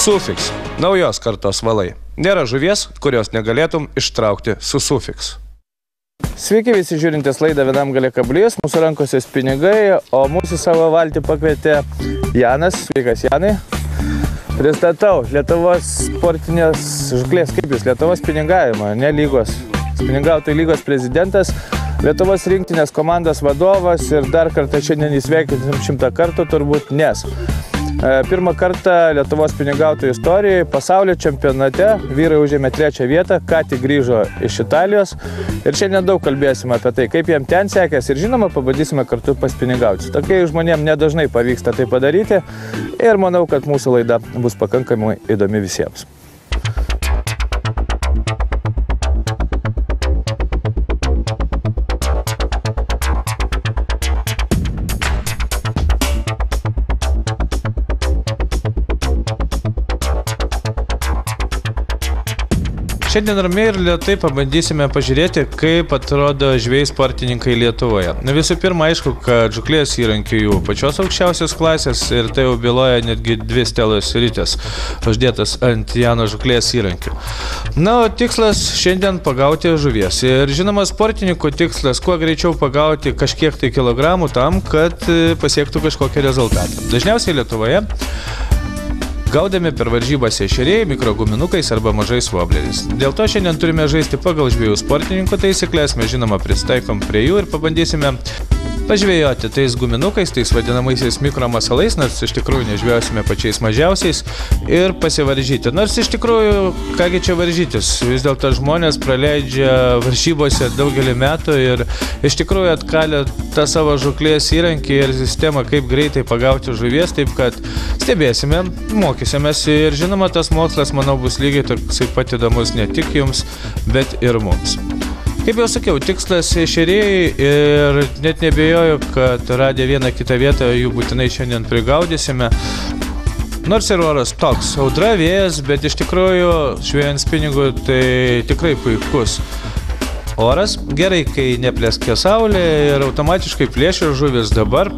Sufix – naujos kartos valai. Nėra žuvies, kurios negalėtum ištraukti su Sufix. Sveiki visi žiūrintys laidą Vienam gale kablys, mūsų rankose pinigai, o mūsų savo valtį pakvietė Janas. Sveikas, Janai. Pristatau Lietuvos sportinės žuklės, kaip jūs, Lietuvos spiningavimo, ne lygos. Spiningautojų lygos prezidentas, Lietuvos rinktinės komandos vadovas ir dar kartą šiandien įsveikinsim 100 kartų turbūt, nes pirmą kartą Lietuvos spiningautojų istorijoje pasaulio čempionate vyrai užėmė 3. vietą, ką tik grįžo iš Italijos ir šiandien daug kalbėsime apie tai, kaip jiem ten sekės ir žinoma pabandysime kartu paspiningauti. Tokiai žmonėm nedažnai pavyksta tai padaryti ir manau, kad mūsų laida bus pakankamai įdomi visiems. Šiandien ramiai ir lėtai pabandysime pažiūrėti, kaip atrodo žvejai sportininkai Lietuvoje. Visų pirma, aišku, kad žuklės įrankių jų pačios aukščiausios klasės ir tai jau byloja netgi 2 stelos ritės uždėtas ant Jano žuklės įrankių. Na, o tikslas šiandien pagauti žuvies. Ir žinoma, sportininkų tikslas kuo greičiau pagauti kažkiek tai kilogramų tam, kad pasiektų kažkokį rezultatą. Dažniausiai Lietuvoje gaudami per varžybas ešeriai, mikroguminukais arba mažais vobleriais. Dėl to šiandien turime žaisti pagal žvejų sportininkų taisyklės, mes žinoma pristaikom prie jų ir pabandysime pažvejoti tais guminukais, tais vadinamaisiais mikromasalais, nors iš tikrųjų nežvejosime pačiais mažiausiais ir pasivaržyti. Nors iš tikrųjų, kągi čia varžytis, vis dėlto žmonės praleidžia varžybose daugelį metų ir iš tikrųjų atkalė tą savo žuklės įrankį ir sistemą, kaip greitai pagauti žuvies, taip kad stebėsime, mokysimės ir žinoma, tas mokslas, manau, bus lygiai toksai pat įdomus ne tik jums, bet ir mums. Kaip jau sakiau, tikslas ešeriai ir net nebejoju, kad radę vieną kitą vietą jų būtinai šiandien prigaudysime. Nors ir oras toks, audra, vėjas, bet iš tikrųjų žvejant spiningų tai tikrai puikus oras. Gerai, kai nepleskė saulė ir automatiškai plėšia žuvis dabar.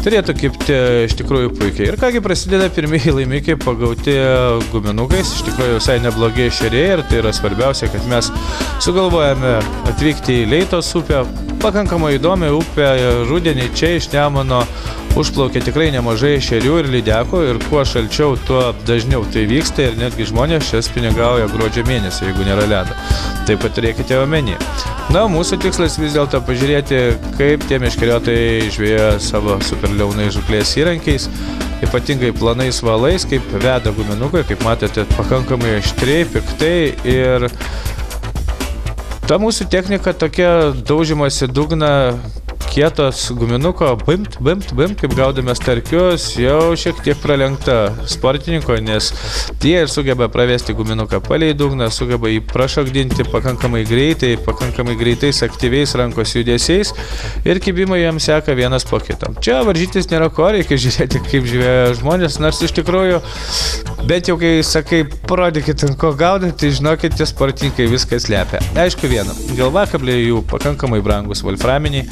Turėtų kibti iš tikrųjų puikiai. Ir kągi prasideda pirmieji laimikiai pagauti guminukais. Iš tikrųjų visai neblogi ešeriai ir tai yra svarbiausia, kad mes sugalvojame atvykti į Leitos upę. Pakankamai įdomi upė, rudenį čia iš Nemuno užplaukia tikrai nemažai ešerių ir lydekų ir kuo šalčiau, tuo dažniau tai vyksta ir netgi žmonės čia spiningauja gruodžio mėnesį, jeigu nėra ledo. Taip pat turėkite omeny. Na, mūsų tikslas vis dėlto pažiūrėti, kaip tie meškeriotojai žvejoja savo superliaunais žuklės įrankiais, ypatingai planais valais, kaip veda guminukai, kaip matote, pakankamai aštriai, piktai ir ta mūsų technika tokia daužymas į dugną kietos guminuko, bimt, kaip gaudame starkius, jau šiek tiek pralenkta sportininko, nes jie ir sugeba pravesti guminuką palei dugną, sugeba jį prašokdinti pakankamai greitais aktyviais rankos judesiais ir kibimai jiems seka vienas po kitam. Čia varžytis nėra ko, reikia žiūrėti, kaip žvejoja žmonės, nors iš tikrųjų, bet jau kai sakai, parodykit, ant ko gaudate, tai žinokit, tie sportininkai viskas slepia. Aišku viena, galvakabliai jų pakankamai brangus wolframiniai.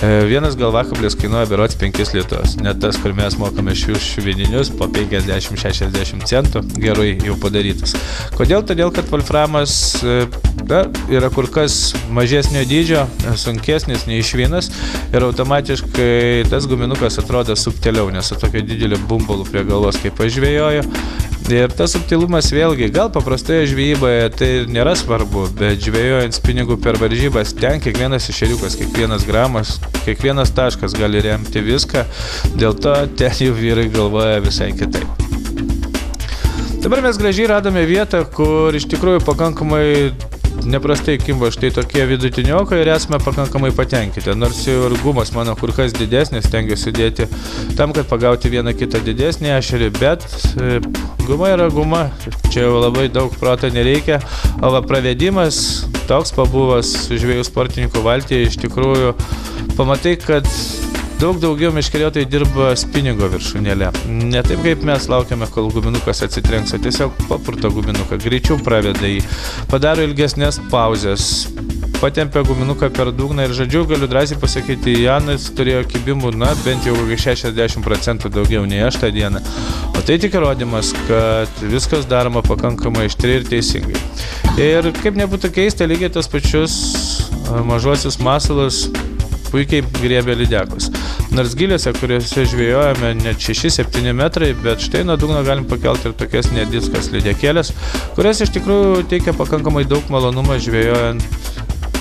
Vienas galvakablis kainuoja berods 5 litus, net tas, kur mes mokame šius švininius po 50-60 centų, gerai jau padarytas. Kodėl? Todėl, kad wolframas yra kur kas mažesnio dydžio, sunkesnis nei švinas ir automatiškai tas guminukas atrodo subtiliau, nes su tokio didelio bumbulu prie galvos, kaip aš žvejoju. Ir tas subtilumas vėlgi, gal paprastoje žvejyboje tai nėra svarbu, bet žvejojant spiningų per varžybas, ten kiekvienas ešeriukas, kiekvienas gramas, kiekvienas taškas gali remti viską, dėl to ten jau vyrai galvoja visai kitaip. Dabar mes gražiai radome vietą, kur iš tikrųjų pakankamai neprastai kimba štai tokie vidutiniokai ir esame pakankamai patenkinti. Nors ir gumas mano kur kas didesnis, stengiuosi dėti tam, kad pagauti vieną kitą didesnį ešerį, bet guma yra guma, čia jau labai daug proto nereikia, o va pravedimas toks pabuvęs žvejų sportininkų valtyje, iš tikrųjų pamatai, kad daug daugiau meškeriotojai dirba spiningo viršūnėlė. Ne taip, kaip mes laukiame, kol guminukas atsitrenks, o tiesiog papurto guminuką, greičiau praveda jį, padaro ilgesnės pauzės, patempė guminuką per dugną ir žodžiu, galiu drąsiai pasakyti, Janas turėjo kibimų, bent jau 60% daugiau nei aš tą dieną. O tai tik įrodymas, kad viskas daroma pakankamai aštriai ir teisingai. Ir kaip nebūtų keista, lygiai tas pačius mažuosius masalus puikiai griebė lydekus. Nors giliuose, kuriuose žvejojame net 6-7 metrai, bet štai nuo dugno galim pakelti ir tokias nediskas lydekėlės, kurias iš tikrųjų teikia pakankamai daug malonumą žvejojant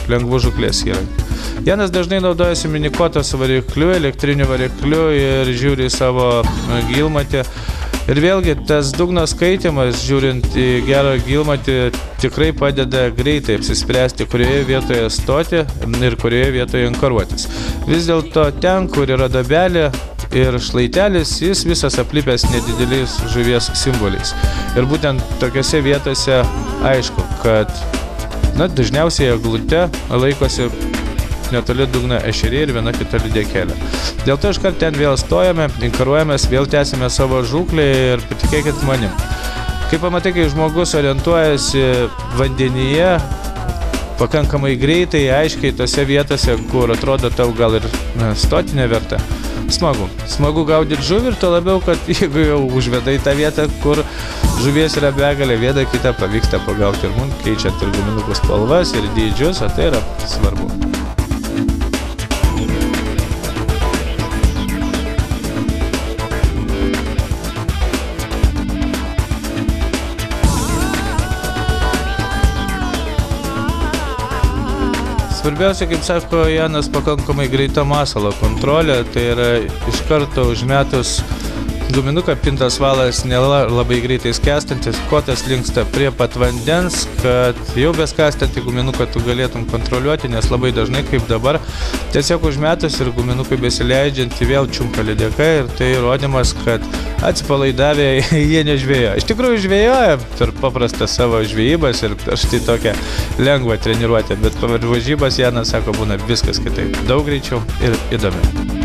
lengvų žuklės įrankį. Janas dažnai naudojasi minikotos varikliu, elektriniu varikliu ir žiūri į savo gilmatį. Ir vėlgi, tas dugno skaitimas, žiūrint į gerą gilmatį, tikrai padeda greitai apsispręsti, kurioje vietoje stoti ir kurioje vietoje ankaruotis. Vis dėlto ten, kur yra duobelė ir šlaitelis, jis visas aplipęs nedideliais žuvies simboliais. Ir būtent tokiose vietose aišku, kad dažniausiai eglute laikosi netoli dugno ešeriai ir viena kita lydekėlė. Dėl to iškart ten vėl stojame, inkaruojamės, vėl tęsime savo žūklį ir patikėkit manim. Kai pamatai, kai žmogus orientuojasi vandenyje pakankamai greitai, aiškiai tose vietose, kur atrodo tau gal ir stoti neverta, smagu. Smagu gaudyti žuvį ir to labiau, kad jeigu jau užvedai tą vietą, kur žuvies yra begalė, vieną kitą pavyksta pagauti ir mums, keičiant ir guminukų spalvas ir dydžius, o tai yra svarbu. Svarbiausia, kaip sako Janas, pakankamai greita masalo kontrolė, tai yra iš karto užmetus guminuką pintas valas nėra labai greitai skęstantis, kotas linksta prie pat vandens, kad jau beskęstantį guminuką tu galėtum kontroliuoti, nes labai dažnai, kaip dabar, tiesiog užmetus ir guminukui besileidžiantį vėl čiumpa lydeka ir tai įrodymas, kad atsipalaidavę jie nežvėjoja. Iš tikrųjų žvėjoja per paprastą savo žvejybas ir štai tokią lengvą treniruotę, bet per varžybas Janas sako, būna viskas kitaip, daug greičiau ir įdomiau.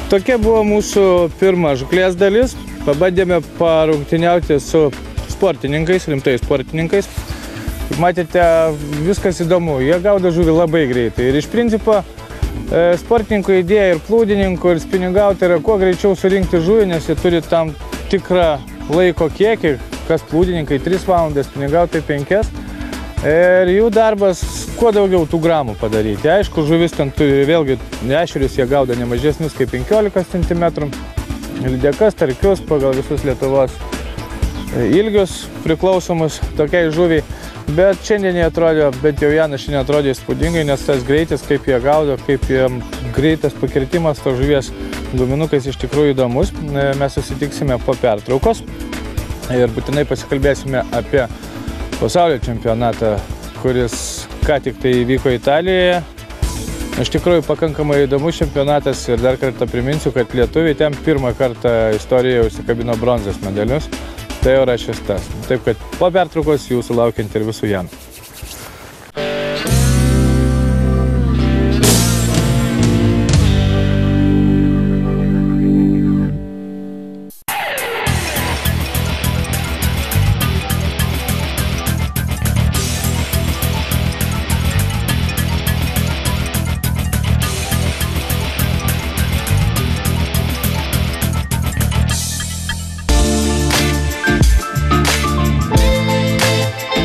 Tokia buvo mūsų pirma žuklės dalis. Pabandėme parungtyniauti su sportininkais, rimtais sportininkais. Kaip matėte, viskas įdomu. Jie gaudo žuvį labai greitai. Ir iš principo sportininkų idėja ir plūdininkų ir spiningauti yra kuo greičiau surinkti žuvį, nes jie turi tam tikrą laiko kiekį, kas plūdininkai 3 valandas, spiningauti 5. Ir jų darbas kuo daugiau tų gramų padaryti. Aišku, žuvis ten turi vėlgi ešerius, jie gaudo ne mažesnius kaip 15 cm. Lydekas, tarkius pagal visus Lietuvos ilgius priklausomus tokiai žuviai. Bet šiandien jie atrodė, bent jau Janas šiandien atrodė įspūdingai, nes tas greitis, kaip jie gaudo, kaip jiem greitas pakirtimas to žuvies guminukais iš tikrųjų įdomus. Mes susitiksime po pertraukos ir būtinai pasikalbėsime apie pasaulio čempionatą, kuris ką tik tai įvyko Italijoje. Iš tikrųjų pakankamai įdomus čempionatas ir dar kartą priminsiu, kad lietuviai ten pirmą kartą istorijoje užsikabino bronzos medalius. Tai jau yra šeštas. Taip kad po pertraukos jūsų laukia interviu su Janu.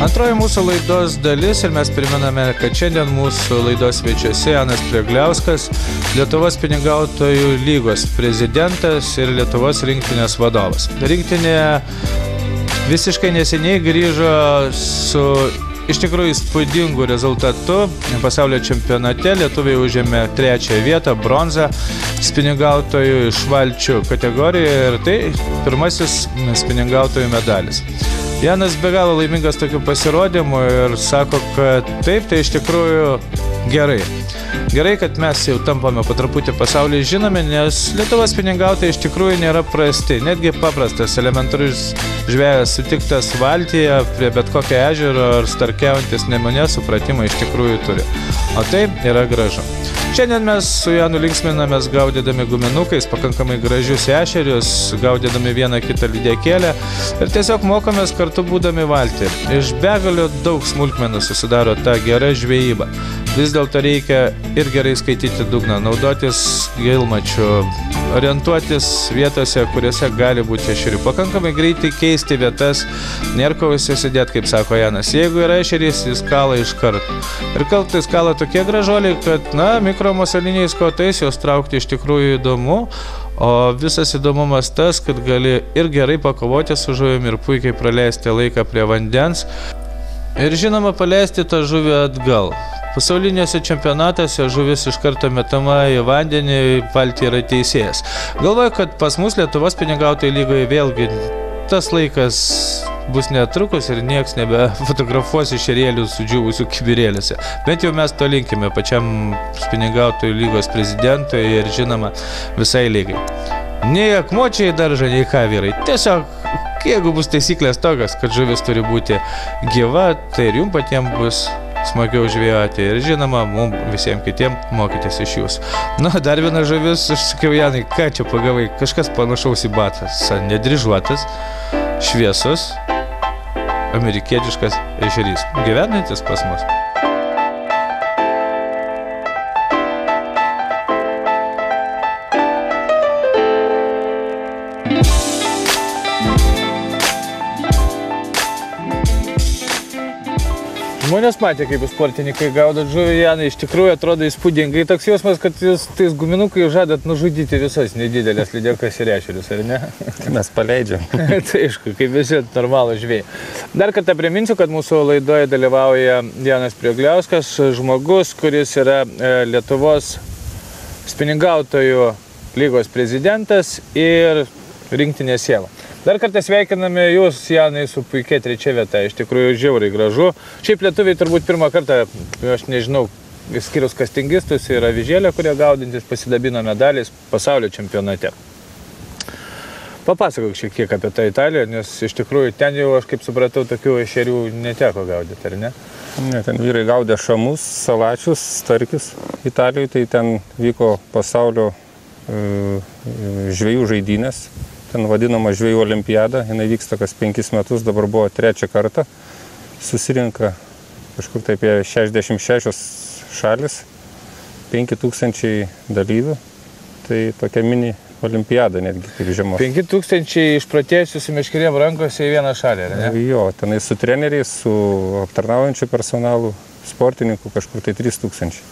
Antroji mūsų laidos dalis ir mes primename, kad šiandien mūsų laidos svečiuose Janas Priegliauskas, Lietuvos spiningautojų lygos prezidentas ir Lietuvos rinktinės vadovas. Rinktinė visiškai neseniai grįžo su iš tikrųjų įspūdingu rezultatu. Pasaulio čempionate lietuviai užėmė 3 vietą, bronzą spiningautojų iš valčių kategorijoje ir tai pirmasis spiningautojų medalis. Janas be galo laimingas tokiu pasirodymu ir sako, kad taip, tai iš tikrųjų gerai. Gerai, kad mes jau tampame po truputį pasaulyje žinomi, nes Lietuvos spiningautojai iš tikrųjų nėra prasti. Netgi paprastas, elementarus žvejas sutiktas valtyje prie bet kokio ežero ar starkiaujantis Nemune supratimą iš tikrųjų turi. O tai yra gražu. Šiandien mes su Janu linksminamės gaudydami guminukais pakankamai gražius ešerius, gaudydami vieną kitą lydekėlę ir tiesiog mokomės kartu būdami valtį. Iš begalio daug smulkmenų susidaro ta gera žvejyba. Vis dėlto reikia ir gerai skaityti dugną, naudotis gilmačiu, orientuotis vietose, kuriuose gali būti ešerių. Pakankamai greitai keisti vietas, nėra ko įsidėti, kaip sako Janas. Jeigu yra ešerys, jis kala iš karto. Ir kartais kala tokie gražuoliai, kad, mikromuseliniais kotais jos traukti iš tikrųjų įdomu, o visas įdomumas tas, kad gali ir gerai pakovoti su žuvim ir puikiai praleisti laiką prie vandens ir, žinoma, paleisti tą žuvį atgal. Pasauliniuose čempionatuose žuvis iš karto metama į vandenį, valtį yra teisėjas. Galvoju, kad pas mus Lietuvos spiningautojų lygoje vėlgi tas laikas bus netrukus ir nieks nebefotografuos ešerėlių sudžiūvusių kibirėliuose. Bent jau mes to linkime pačiam spiningautojų lygos prezidentui ir, žinoma, visai lygai. Nei akmuočiai daržą, nei ką, vyrai. Tiesiog, jeigu bus taisyklės tokios, kad žuvis turi būti gyva, tai ir jums patiems bus smagiau žvejoti ir, žinoma, mums visiems kitiems mokytis iš jūsų. Dar viena žuvis, aš sakiau, Janai, ką čia pagavai? Kažkas panašaus į batas, nedryžuotas, šviesus, amerikietiškas ešerys, gyvenantis pas mus. Žmonės matė, kaip sportininkai gaudot žuvį, Janai, iš tikrųjų atrodo įspūdingai. Toks jausmas, kad jūs tais guminukai žadat nužudyti visas nedidelės lydekas ir ešerius, ar ne? Mes paleidžiam. Tai aišku, kaip visi normalų žvėjai. Dar kartą priminsiu, kad mūsų laidoje dalyvauja Janas Priegliauskas, žmogus, kuris yra Lietuvos spiningautojų lygos prezidentas ir rinktinės siela. Dar kartą sveikiname jūs, Janai, su puikia 3 vieta, iš tikrųjų žiauriai gražu. Šiaip lietuviai turbūt pirmą kartą, aš nežinau, skirius kastingistus ir avižėlę, kurie gaudintis pasidabino medaliais pasaulio čempionate. Papasakok šiek tiek apie tą Italiją, nes iš tikrųjų ten jau, aš kaip supratau, tokių ešerių neteko gaudyti, ar ne? Ne, ten vyrai gaudė šamus, salačius, starkius Italijoje, tai ten vyko pasaulio žvejų žaidynės. Ten vadinama žvejų olimpiada, jinai vyksta kas 5 metus, dabar buvo 3 kartą. Susirinka kažkur tai apie 66 šalis, 5000 dalyvių. Tai tokia mini olimpiada netgi kaip žiemos. 5000 išpratėjusių su meškerėm rankose į vieną šalį, ar ne? Jo, tenai su treneriais, su aptarnaujančiu personalu, sportininku kažkur tai 3000.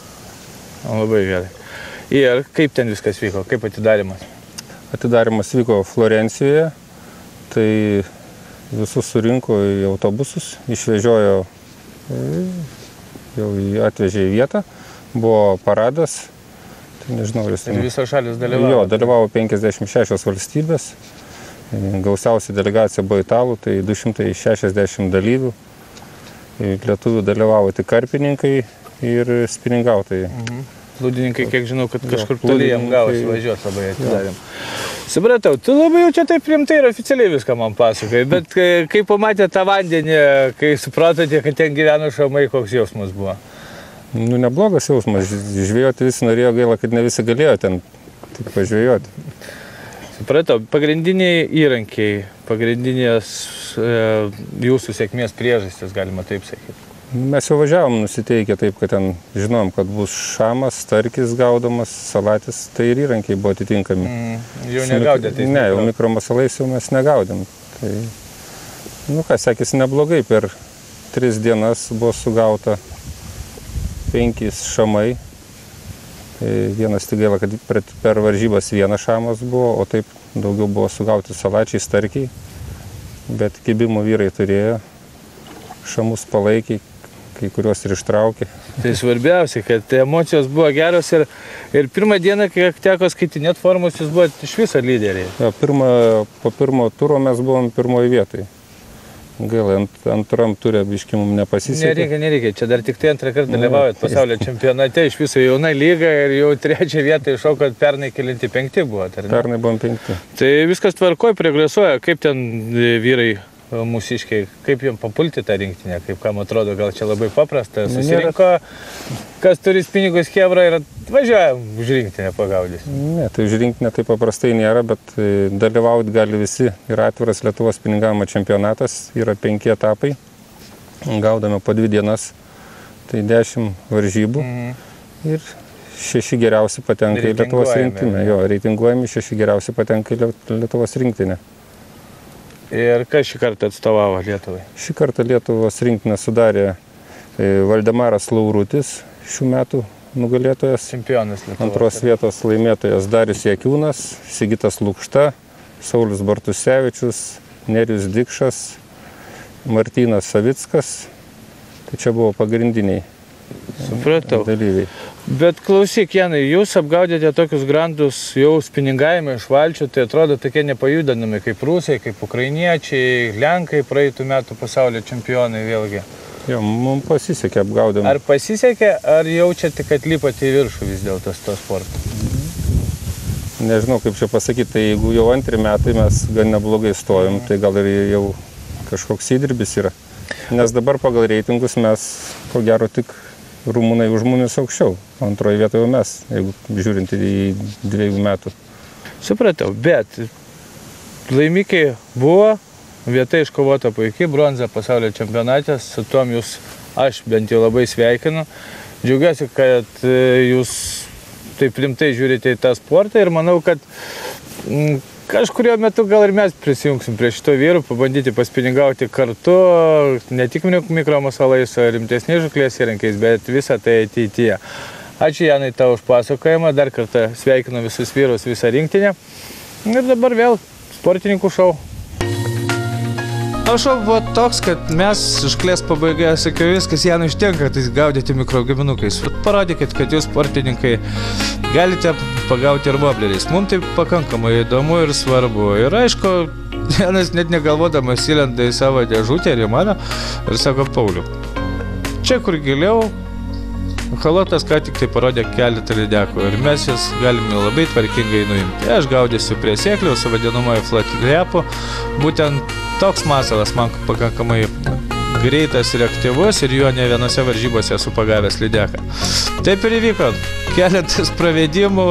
Labai gerai. Ir kaip ten viskas vyko, kaip atidarimas? Atidarimas vyko Florencijoje, tai visus surinko į autobusus, išvežiojo, jau atvežė į vietą, buvo paradas, tai nežinau, ir visos šalis dalyvavo? Jo, dalyvavo 56 valstybės, gausiausia delegacija buvo italų, tai 260 dalyvių, lietuvių dalyvavo tik karpininkai ir spiningautojai. Plūdininkai, kiek žinau, kad kažkur toli jam gavosi važiuoti, labai atidarėm. Supratau, tu labai jau čia taip rimtai ir oficialiai viską man pasakai, bet kai pamatė tą vandenį, kai supratote, kad ten gyveno šamai, koks jausmas buvo? Neblogas jausmas, žvejoti visi norėjo, gaila, kad ne visi galėjo ten tik pažvejoti. Supratau, pagrindiniai įrankiai, pagrindinės jūsų sėkmės priežastys, galima taip sakyti. Mes jau važiavom nusiteikę taip, kad ten žinom, kad bus šamas, starkis gaudomas, salatis, tai ir įrankiai buvo atitinkami. Jau negaudėte? Ne, jau mikromasalais jau mes negaudėm. Tai, sekėsi neblogai, per 3 dienas buvo sugauta 5 šamai. Vienas tik gaila, kad per varžybas 1 šamas buvo, o taip daugiau buvo sugauti salačiai, starkiai. Bet kibimų vyrai turėjo, šamus palaikė, kai kuriuos ir ištraukė. Tai svarbiausia, kad emocijos buvo geros ir pirmą dieną, kai teko skaitinėti formus, jūs buvote iš viso lyderiai. Ja, po pirmo turo mes buvom 1 vietoj. Gaila, antram turė biškai mums nepasisekė. Nereikia. Čia dar tik tai antrą kartą dalyvaujat pasaulio čempionate, iš viso jauna lyga ir jau 3 vietą iššokot, pernai kelinti 5 buvo. Pernai buvom 5. Tai viskas tvarkoj, progresuoja. Kaip ten vyrai mūsiškiai, kaip jums papulti tą rinktinę, kaip kam atrodo, gal čia labai paprasta. Susirinko, kas turi pinigus chebra ir atvažiuoja už rinktinę pagaudys. Ne, tai už rinktinę tai paprastai nėra, bet dalyvauti gali visi. Yra atviras Lietuvos pinigavimo čempionatas, yra 5 etapai, gaudame po 2 dienas, tai 10 varžybų ir 6 geriausi patenka į Lietuvos rinktinę. Jo, reitinguojami 6 geriausi patenka į Lietuvos rinktinę. Ir kas šį kartą atstovavo Lietuvai? Šį kartą Lietuvos rinktinę sudarė Valdemaras Laurutis, šių metų nugalėtojas. Čempionas Lietuvos. Antros vietos laimėtojas Darius Jakiūnas, Sigitas Lukšta, Saulius Bartusevičius, Nerijus Dikšas, Martynas Savickas. Tai čia buvo pagrindiniai dalyviai. Bet klausyk, Janai, jūs apgaudėte tokius grandus jau spiningavimą iš valčių, tai atrodo tokie nepajudinami kaip rusai, kaip ukrainiečiai, lenkai praeitų metų pasaulio čempionai vėlgi. Jo, mums pasisekė apgaudėm. Ar pasisekė, ar jaučiate, kad lipat į viršų vis dėlto to sporto? Nežinau, kaip čia pasakyti, tai jeigu jau 2 metai mes gan neblogai stojom, tai gal ir jau kažkoks įdirbis yra. Nes dabar pagal reitingus mes, ko gero, tik rumunai už mumis aukščiau. Antroje vietoje mes, jeigu žiūrint į 2 metų. Supratau, bet laimikiai buvo, vieta iškovota puikiai, bronza pasaulio čempionate, su tom jūs, aš bent jau labai sveikinu. Džiaugiuosi, kad jūs taip rimtai žiūrite į tą sportą ir manau, kad kažkurio metu gal ir mes prisijungsim prie šito vyrų, pabandyti paspiningauti kartu, ne tik mikromasalais, o rimtesniais žuklės įrankiais, bet visą tai ateityje. Ačiū Janai tau už pasakojimą, dar kartą sveikinu visus vyrus, visą rinktinę. Ir dabar vėl sportininkų šou. O šou buvo toks, kad mes žuklės pabaigoje sakiau viskas, Janui užtenka, tai gaudyti mikrogaminukais. Parodykit, kad jūs sportininkai galite pagauti ir vobleriais. Mums tai pakankamai įdomu ir svarbu. Ir aišku, Janas net negalvodamas įlenda į savo dėžutę ir į mano ir sako, Pauliau, čia kur giliau, Halotas ką tik tai parodė keletą lydekų ir mes jas galime labai tvarkingai nuimti. Aš gaudysiu prie sėklių su vadinamoju flat lepu. Būtent toks masalas man pakankamai greitas ir aktyvus ir juo ne vienose varžybose esu pagavęs lydeką. Taip ir įvyko. Keletas pravedimų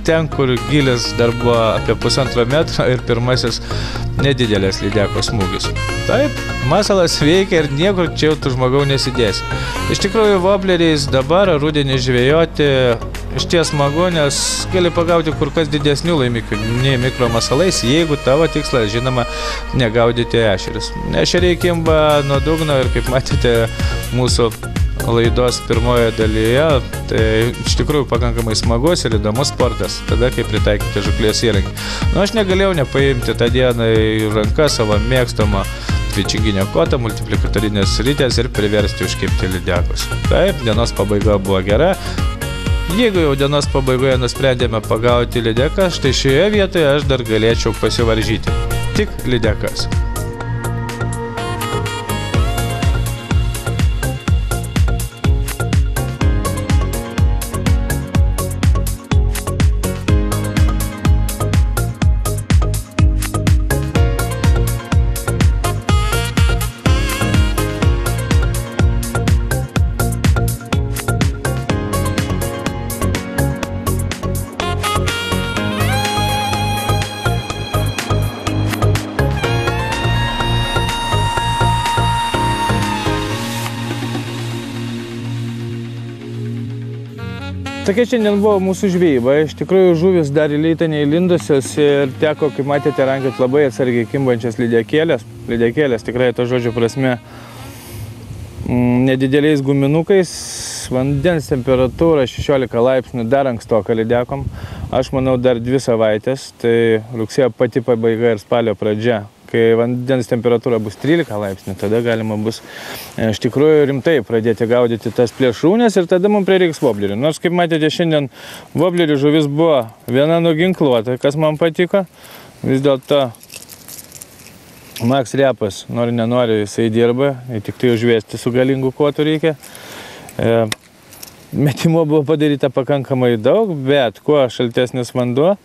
ten, kur gilis dar buvo apie 1,5 metro ir pirmasis nedidelės lydeko smūgis. Taip, masalas veikia ir niekur čia jau tu žmogau nesidėsi. Iš tikrųjų, vobleriais dabar rudenį žvejoti išties smagu, nes gali pagauti kur kas didesnių laimikių nei mikromasalais, jeigu tavo tikslas, žinoma, negaudyti ešerius. Ešeriai kimba nuo dugno ir kaip matėte mūsų laidos pirmoje dalyje, tai iš tikrųjų pakankamai smagus ir įdomus sportas, tada kai pritaikyti žuklės įrankį. Nu, aš negalėjau nepaimti tą dieną į ranką savo mėgstamą tvičinginę kotą, multiplikatorinės ritės ir priversti užkibti lydekus. Taip, dienos pabaiga buvo gera. Jeigu jau dienos pabaigoje nusprendėme pagauti lydeką, štai šioje vietoje aš dar galėčiau pasivaržyti. Tik lydekas. Tokia šiandien buvo mūsų žvejyba. Iš tikrųjų, žuvis dar į leitą neįlindusios ir teko, kaip matėte, rankioti labai atsargiai kimbančias lydekėlės. Lydekėlės tikrai to žodžio prasme nedideliais guminukais. Vandens temperatūra 16 laipsnių dar ankstoka lydekom. Aš manau dar 2 savaitės, tai rugsėjo pati pabaiga ir spalio pradžia. Kai vandens temperatūra bus 13 laipsnių, tada galima bus iš tikrųjų rimtai pradėti gaudyti tas plėšrūnes ir tada mums prireiks voblerių. Nors, kaip matėte, šiandien voblerių žuvis buvo viena nuginkluota, kas man patiko. Vis dėlto Max Repas, nori nenori, jisai dirba, tik tai užvesti su galingu kotu reikia. Metimo buvo padaryta pakankamai daug, bet kuo šaltesnis vanduo,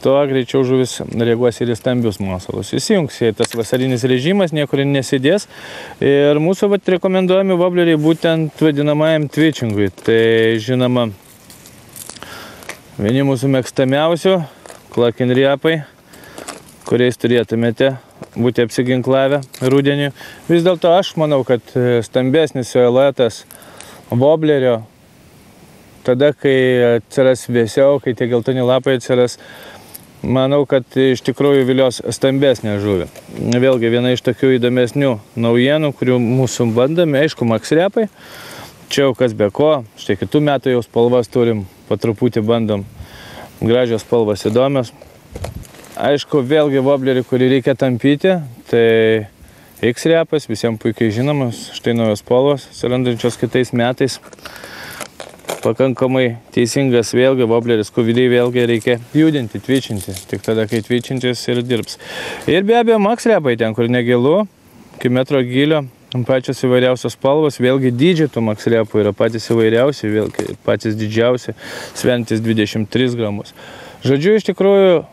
tuo greičiau žuvis reaguos ir į stambius masalus. Įsijungs į tas vasarinis režimas, niekur nesidės. Ir mūsų rekomenduojami vobleriai būtent vadinamajam twitchingui. Tai žinoma, vieni mūsų mėgstamiausių klakin repai, kuriais turėtumėte būti apsiginklavę rudenį. Vis dėlto aš manau, kad stambesnis siluetas woblerio, tada, kai atsiras vėsiau, kai tie geltoni lapai atsiras, manau, kad iš tikrųjų vilios stambesnė žuvį. Vėlgi, viena iš tokių įdomesnių naujienų, kurių mūsų bandome, aišku, Max Repai. Čia jau kas be ko, štai kitų metų jau spalvas turim, po truputį bandom. Gražios spalvos įdomios. Aišku, vėlgi woblerį, kurį reikia tampyti, tai X Repas, visiems puikiai žinomas, štai naujos spalvos, atsirandančios kitais metais. Pakankamai teisingas vėlgi wobleris, kurį vėlgi reikia judinti, twitchinti, tik tada, kai twitchintis ir dirbs. Ir be abejo Max Repai ten, kur negilu, iki metro gylio, pačios įvairiausios spalvos, vėlgi dydžiai tų Max Repų yra patys įvairiausi, vėlgi patys didžiausi, sveriantys 23 gramus. Žodžiu, iš tikrųjų,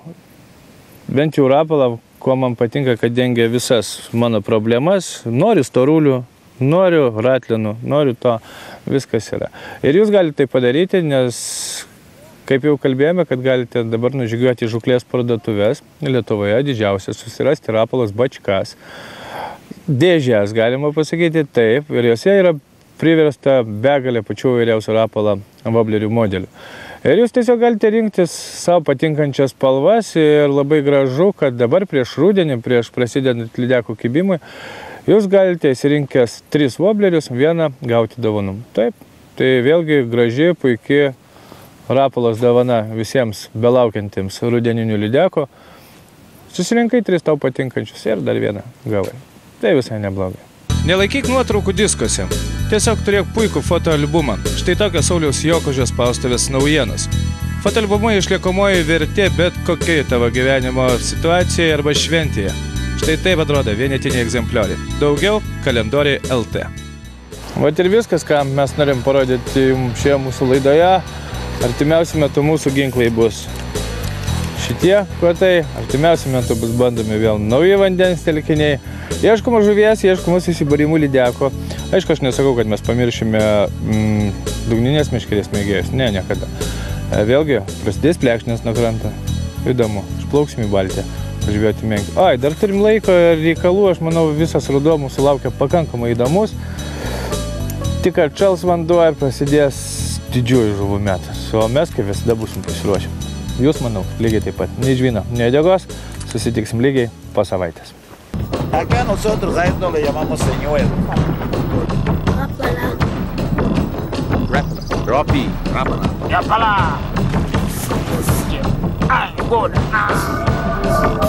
bent jau rapalą, kuo man patinka, kad dengia visas mano problemas, noriu storulių, noriu ratlinų, noriu to, viskas yra. Ir jūs galite tai padaryti, nes, kaip jau kalbėjome, kad galite dabar nužygiuoti į žūklės parduotuves Lietuvoje, didžiausias, susirasti rapalas bačkas. Dėžės, galima pasakyti taip, ir jose yra priversta begalė pačių įvairiausių rapalą woblerių modelių. Ir jūs tiesiog galite rinktis savo patinkančias spalvas ir labai gražu, kad dabar prieš rudenį, prieš prasidedant lydekų kibimui, jūs galite įsirinkęs 3 woblerius, vieną gauti dovanų. Taip, tai vėlgi graži, puikiai rapalos dovana visiems belaukiantiems rudeninių lydekų. Susirinkai 3 tau patinkančius ir dar vieną gavai. Tai visai neblogai. Nelaikyk nuotraukų diskuose. Tiesiog turėk puikų fotoalbumą. Štai tokios Sauliaus Jokužio spaustuvės naujienos. Fotoalbumai išliekamoji vertė bet kokiai tavo gyvenimo situacijoje arba šventėje. Štai taip atrodo vienetiniai egzemplioriai. Daugiau kalendoriai LT. Vat ir viskas, ką mes norim parodyti jums šioje mūsų laidoje. Artimiausiu metu mūsų ginklai bus šitie kotai. Artimiausiu metu bus bandomi vėl nauji vandens telkiniai. Ieškoma žuvies, ieškoma susibarimų lydeko. Aišku, aš nesakau, kad mes pamiršime dugninės meškerės mėgėjus. Ne, niekada. Vėlgi, prasidės plekšnės nuo krantą. Įdomu. Išplauksim į Baltiją. Pažvėjoti menkį. Ai, dar turim laiko ir reikalų. Aš manau, visas ruduo mūsų laukia pakankamai įdomus. Tik atšals vanduo ir prasidės didžiųjų žuvų metas. O mes, kaip visada, būsim pasiruošę. Jūs, manau, lygiai taip pat. Nei žvyno, nei uodegos. Susitiksim lygiai po savaitės. Acá nosotros a esto le llamamos señuelo. Rápala. Ropi. Rápala. Rápala. Ay, buena.